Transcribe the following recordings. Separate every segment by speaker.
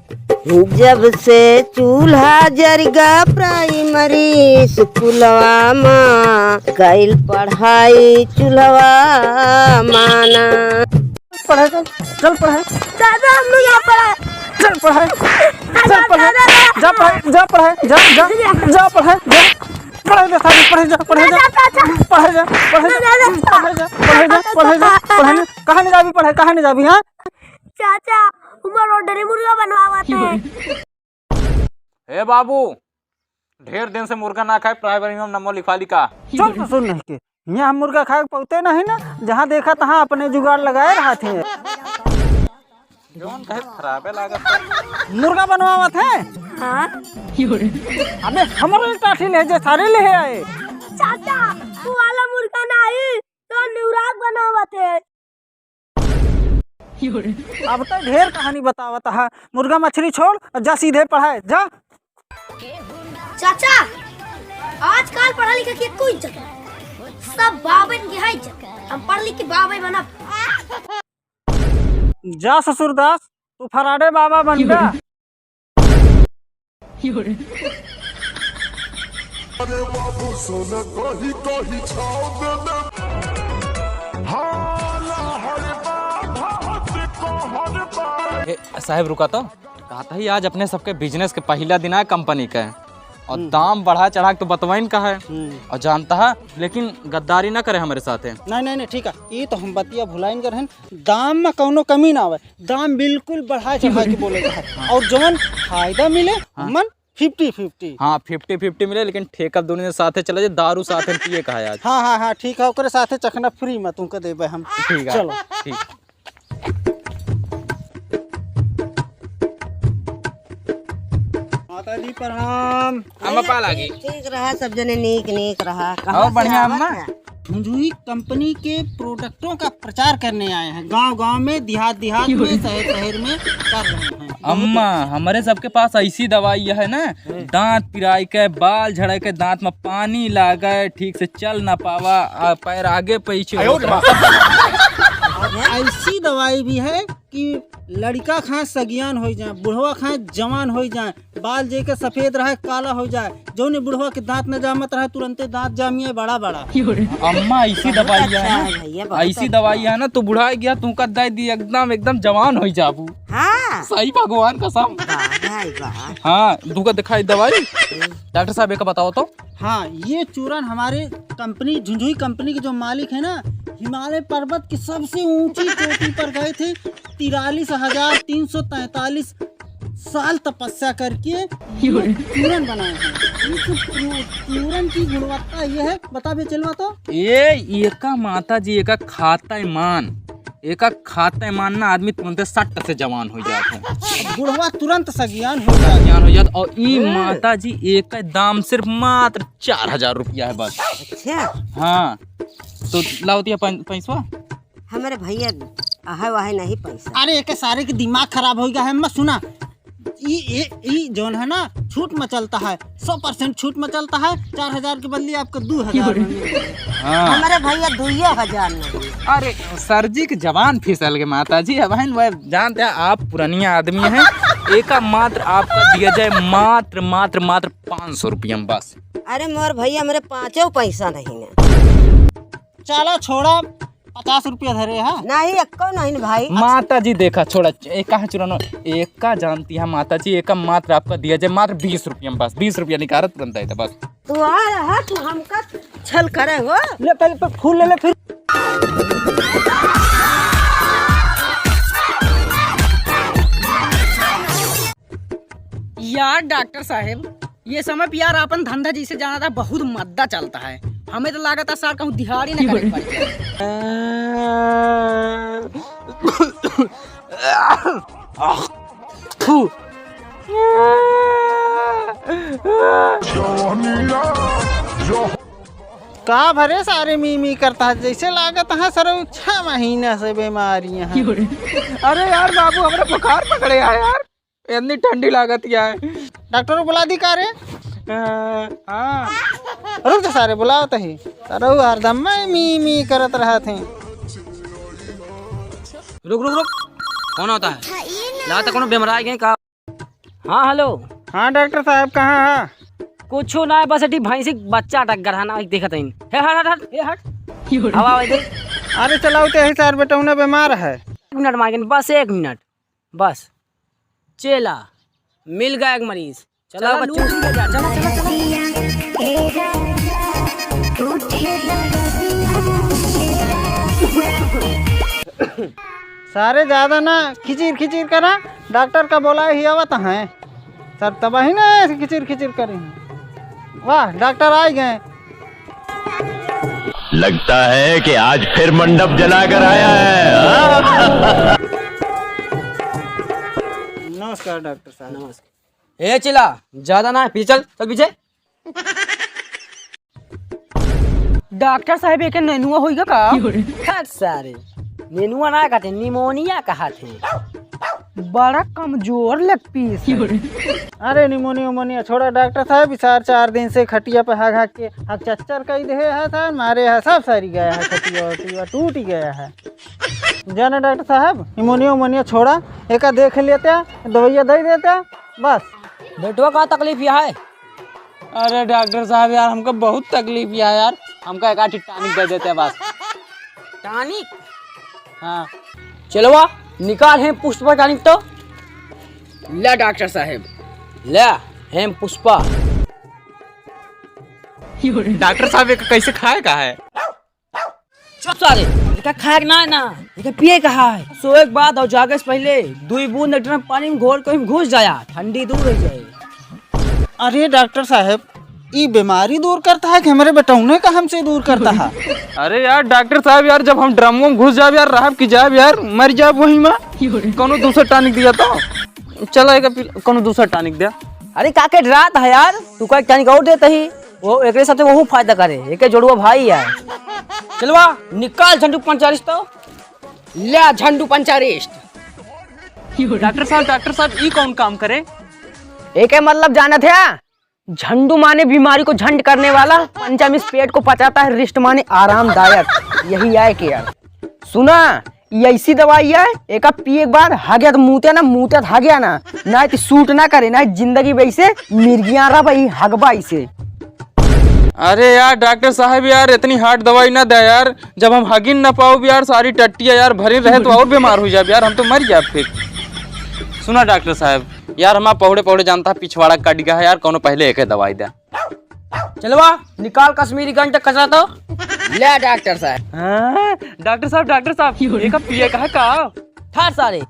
Speaker 1: जब से चूल्हा जरगा प्राइमरी स्कूलवा माँ गइल पढ़ाई चूल्हा माना।
Speaker 2: पढ़ाई चल पढ़ाई
Speaker 3: दादा हम लोग यहाँ पढ़ाई
Speaker 2: चल पढ़ाई चल पढ़ाई जा पढ़ाई जा पढ़ाई जा जा जा पढ़ाई जा पढ़ाई जा पढ़ाई जा पढ़ाई जा पढ़ाई जा पढ़ाई जा पढ़ाई जा पढ़ाई जा पढ़ाई जा पढ़ाई कहाँ नहीं जाबी पढ़ाई कहाँ नहीं जाबी हाँ
Speaker 3: चाचा उमर ऑर्डर मुर्गा बनवाते हैं।
Speaker 4: ए बाबू ढेर दिन से मुर्गा ना खाए प्राइमरी में नंबर लिखवा ली का।
Speaker 2: चल तो सुन नहीं के यहाँ हम मुर्गा खाए पौते नहीं ना जहाँ देखा तहाँ अपने जुगाड़ लगाए रहा थे
Speaker 4: जौन कहे खराबे लागत
Speaker 2: मुर्गा बनवावत है।
Speaker 3: हाँ
Speaker 2: अबे हमारे टाठी ले जे सारे ले आए
Speaker 3: चाचा तू वाला मुर्गा नहीं तो नुराग बनावते हैं।
Speaker 2: अब तो ढेर कहानी बतावत है मुर्गा मछली छोड़ और जा सीधे पढ़ाए जा।
Speaker 3: चाचा आजकल पढ़ा लिखा की कोई इज्जत नहीं, सब बाबन की है इज्जत। हम पढ़ लिख के बाबा बना।
Speaker 2: जा ससुरदास तू फराडे बाबा बन गया।
Speaker 5: अरे बाबू सोना कही कही छाव देना
Speaker 4: साहब रुका तो कहता ही आज अपने सबके बिजनेस के पहला दिन है कंपनी का और दाम बढ़ा चढ़ा के तो बतवाइन का है और जानता है लेकिन गद्दारी ना करे हमारे साथ है।
Speaker 2: नहीं नहीं नहीं ठीक है ये तो हम बतिया भुलाइन कर हैं दाम में कौनो कमी ना आवे दाम बिल्कुल बढ़ा चढ़ा के बोलेगा है और जवन फायदा मिले मन 50-50
Speaker 4: हाँ 50-50 मिले लेकिन ठेका दोनों साथे चला जाए दारू साथे पिए कहा आज।
Speaker 2: हाँ हाँ हाँ ठीक है ओकरे साथे चखना फ्री में तुमको देबे हम।
Speaker 4: ठीक है
Speaker 2: चलो
Speaker 4: ठीक।
Speaker 2: माता जी प्रणाम।
Speaker 4: अम्मा पा लागी
Speaker 1: ठीक रहा सब जने नीक नीक रहा।
Speaker 4: और बढ़िया अम्मा
Speaker 2: झुंझुई कंपनी के प्रोडक्टों का प्रचार करने आए हैं गांव-गांव में देहात में शहर में कर रहे हैं।
Speaker 4: अम्मा हमारे सबके पास ऐसी दवाई है ना दांत पिराई के बाल झड़े के दांत में पानी लागे ठीक से चल ना पावा पैर आगे पीछे
Speaker 2: ऐसी दवाई भी है कि लड़का खाए सगियान हो जाए बुढ़वा खाए जवान हो जाए बाल जे के सफेद रहे काला हो जाए जो ने बुढ़वा के दांत न जामत रहे तुरंते दांत जामिए बड़ा बड़ा।
Speaker 4: अम्मा ऐसी दवाई है ना ऐसी दवाई है ना तू बुढ़ा गया तू का दे दी एकदम एकदम जवान हो जाबू।
Speaker 1: हाँ
Speaker 4: सही भगवान कसम।
Speaker 1: भाई वाह।
Speaker 4: हाँ तू का दिखाई दवाई डॉक्टर साहब एक बताओ तो।
Speaker 2: हाँ ये चूरन हमारे कंपनी झुंझुई कंपनी के जो मालिक है ना हिमालय पर्वत की सबसे ऊंची चोटी पर गए थे 43,343 साल तपस्या करके चूरन बनाए हैं। इस चूरन की गुणवत्ता ये है बता बे चलवा तो
Speaker 4: ये एका माता जी एका खाता मान ना आदमी तुरंत 60 से जवान हो जाते हैं
Speaker 2: बुढ़वा तुरंत सगियान हो जाए
Speaker 4: ज्ञान हो जाता और ये माता जी एक का दाम सिर्फ मात्र 4,000 रुपया है बस।
Speaker 1: अच्छा
Speaker 4: हाँ तो लाओ पैसा
Speaker 1: हमारे भैया आहे वाहे नहीं पैसा।
Speaker 2: अरे एक सारे के दिमाग खराब हो गया है मैं सुना ये जोन है ना छूट में चलता है 100% छूट में चलता है 4,000 के बदले आपको 2,000
Speaker 4: हाँ।
Speaker 1: हमारे भैया 2,000 नहीं।
Speaker 4: अरे सर जी के जवान फिसल गए माता जी बहन वह जानते हैं आप पुरानिया आदमी हैं एक मात्र आपका दिया जाए मात्र मात्र मात्र 500 रुपया में बस।
Speaker 1: अरे मोर भैया मेरे 5 पैसा नहीं है।
Speaker 2: चलो छोड़ा 50 रुपया धरे है
Speaker 1: नहीं एको नहीं भाई।
Speaker 4: माता जी देखा छोड़ा एक कहा चुरानो एक का जानती है माता जी एक मात्र आपका दिया जाए मात्र 20 रुपया में बस 20 रुपया निकाल तुरंत आए था बस।
Speaker 1: तू आ रहा तू हमका छल करे हो
Speaker 2: ले पहले फूल ले फिर
Speaker 6: यार डॉक्टर साहब ये समय पे यार अपन धंधा जिसे जाना था बहुत मद्दा चलता है हमें तो लागत है सर कहूँ दिहाड़ी न करे
Speaker 2: का भरे सारे मी करता है जैसे लागत है सर 6 महीने से बीमारियां हैं।
Speaker 4: अरे यार बाबू हमारा बुखार पकड़े यार इतनी ठंडी लागत क्या है
Speaker 2: डॉक्टर को बुला दी का रे
Speaker 4: हाँ
Speaker 2: रुक जा सारे बुलाओ तो ही सर हरदम में मी करत रहा थे।
Speaker 6: रुक रुक रुक कौन होता है लाता कौन बीमार गए का हाँ हेलो।
Speaker 2: हाँ डॉक्टर साहब कहाँ है?
Speaker 6: कुछ ना है, बस अटी भैंसी बच्चा अटक गया ना देखत हईन। हे हट हट हे हट हवा इधर।
Speaker 2: अरे चलाओ ते सर बेटा उन्हें बीमार है।
Speaker 6: 1 मिनट मांगे, बस 1 मिनट बस। चला मिल गया एक मरीज। चला बच्चों चला चला
Speaker 2: सारे ज्यादा ना खिचीर खिचीर करा, डॉक्टर का बोला ही आवत है सर, तब ही ना ऐसे खिचीर खिचीर करें। वाह डॉक्टर आ गए।
Speaker 7: लगता है कि आज फिर मंडप जलाकर आया है।
Speaker 2: नमस्कार डॉक्टर साहब।
Speaker 6: नमस्कार। ए चिल्ला ज्यादा ना पीछे चल चल पीछे। डॉक्टर साहब एक नेनुआ होइगा का? खैर सारे नेनुआ ना कहते, निमोनिया कहते। बड़ा कमजोर लग पीस।
Speaker 2: अरे निमोनिया उमोनिया छोड़ा डॉक्टर साहब, सर 4 दिन से खटिया पे हाक के हक चच्चर कई दे है सर, मारे है सब सारी गया है, खटिया वटिया टूट गया है। जाना डॉक्टर साहब निमोनिया उमोनिया छोड़ा, एक देख लेते दवाइया दे देते बस।
Speaker 6: बेटवा का तकलीफ यह है?
Speaker 4: अरे डॉक्टर साहब यार हमको बहुत तकलीफ है यार, हमका एक आठी टॉनिक दे देते हैं बस।
Speaker 6: टॉनिक?
Speaker 4: हाँ
Speaker 6: चलवा निकाल है पुष्पा टॉनिक तो। ले डॉक्टर साहब ले हेम पुष्पा।
Speaker 4: डॉक्टर साहब ये कैसे खाएगा है?
Speaker 6: चुप सारे, इसका खाए ना है ना, इसका पिए कहा है। सोए के बाद और जागे से पहले 2 बूंद लीटर पानी में घोल कर घुस जाया, ठंडी दूर हो जाए।
Speaker 2: अरे डॉक्टर साहब ये बीमारी दूर करता है कि हमारे बेटौने का हमसे दूर करता है?
Speaker 4: अरे यार डॉक्टर साहब यार जब हम ड्रमों में घुस जाब यार रहब की जाब यार मर जाब वहीं में, कोनो दूसरा टॉनिक दिया तो चला कोनो दूसरा टॉनिक दिया।
Speaker 6: अरे काके डरात है यार, तू का टॉनिक और देता ही वो एक साथ वो फायदा करे, एक जोड़वा भाई है। चलवा निकाल झंडू पंचारिस्ट तो। ले झंडू पंचारिस्ट।
Speaker 4: डॉक्टर साहब ये कौन काम करे?
Speaker 6: एक मतलब जाना था, झंडू माने बीमारी को झंड करने वाला, पंचम इस पेट को पचाता है, रिष्ट माने आरामदायक। यही है कि यार सुना ये ऐसी दवाई है, एक पिए के बाद हा गया तो मुँह ना मुँह हा गया ना तो सूट ना करे ना जिंदगी वैसे मिर्गियां रहा भाई हगबा इसे।
Speaker 4: अरे यार डॉक्टर साहब यार इतनी हार्ड दवाई ना दे यार, जब हम हगिन ना पाओ यार सारी टट्टिया यार भरी रहे तो और बीमार हो जाए यार, हम तो मर जाए फिर। सुना डॉक्टर साहब यार हम पौड़े पौड़े जानता है पिछवाड़ा कट गया है यार, कोनो पहले एक दवाई दे।
Speaker 6: चलवा निकाल कश्मीरी गंज कचरा तो। ले डॉक्टर साहब।
Speaker 4: डॉक्टर साहब एक पिए का है का?
Speaker 6: ठहर सारे,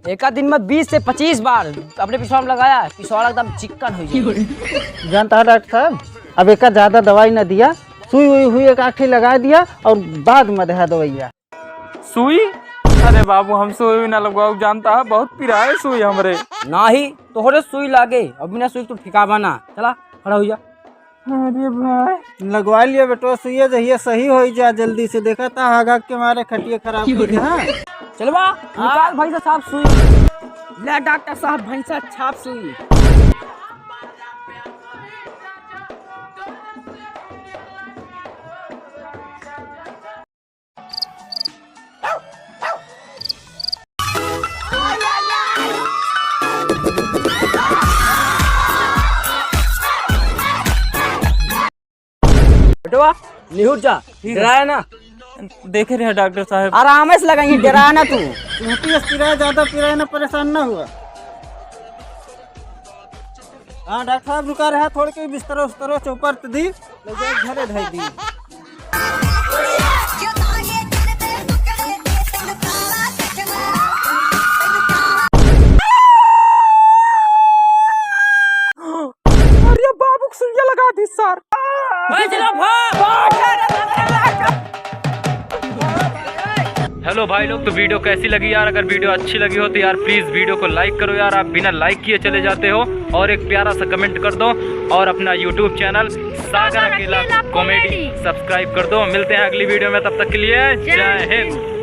Speaker 6: एक दिन में 20 से 25 बार अपने पिछवाड़ा में लगाया, पिछवाड़ा एकदम चिकन हो जाए।
Speaker 2: जानता है डॉक्टर साहब अब एक ज्यादा दवाई न दिया, सुई हुई हुई एक आँखी लगा दिया और बाद में दहा दवाइया।
Speaker 4: सुई? अरे बाबू हम सुई ना लगवाओ, जानता है बहुत पिरा है सुई हमरे।
Speaker 6: ना ही तोहरे सुई लागे और बिना सुई तो ठिकावा ना। चला खड़ा हो जा।
Speaker 4: अरे भाई
Speaker 2: लगवा लिया बेटो सुइया, जहिए सही हो जा जल्दी से, देखा था हागा के मारे खटिया खराब हो गया।
Speaker 6: चलवा निकाल भाई साहब सुई। ले डॉक्टर साहब भैंसा छाप सुई। बेटवा निहुर जा, डराया ना।
Speaker 4: देखे रहे डॉक्टर साहब
Speaker 6: आराम से लगाएंगे, डराया ना तू।
Speaker 2: पिराया ज्यादा पिराया ना, परेशान ना हुआ। हाँ डॉक्टर साहब रुका रहा, थोड़ी के बिस्तरो उस्तरो चौपर दी घरे ढाई दी।
Speaker 4: अरे बाबू को सुइया लगा दी सर। हेलो भाई लोग, तो वीडियो कैसी लगी यार? अगर वीडियो अच्छी लगी हो तो यार प्लीज वीडियो को लाइक करो यार, आप बिना लाइक किए चले जाते हो, और एक प्यारा सा कमेंट कर दो, और अपना यूट्यूब चैनल सागर अकेला कॉमेडी सब्सक्राइब कर दो। मिलते हैं अगली वीडियो में, तब तक के लिए जय हिंद।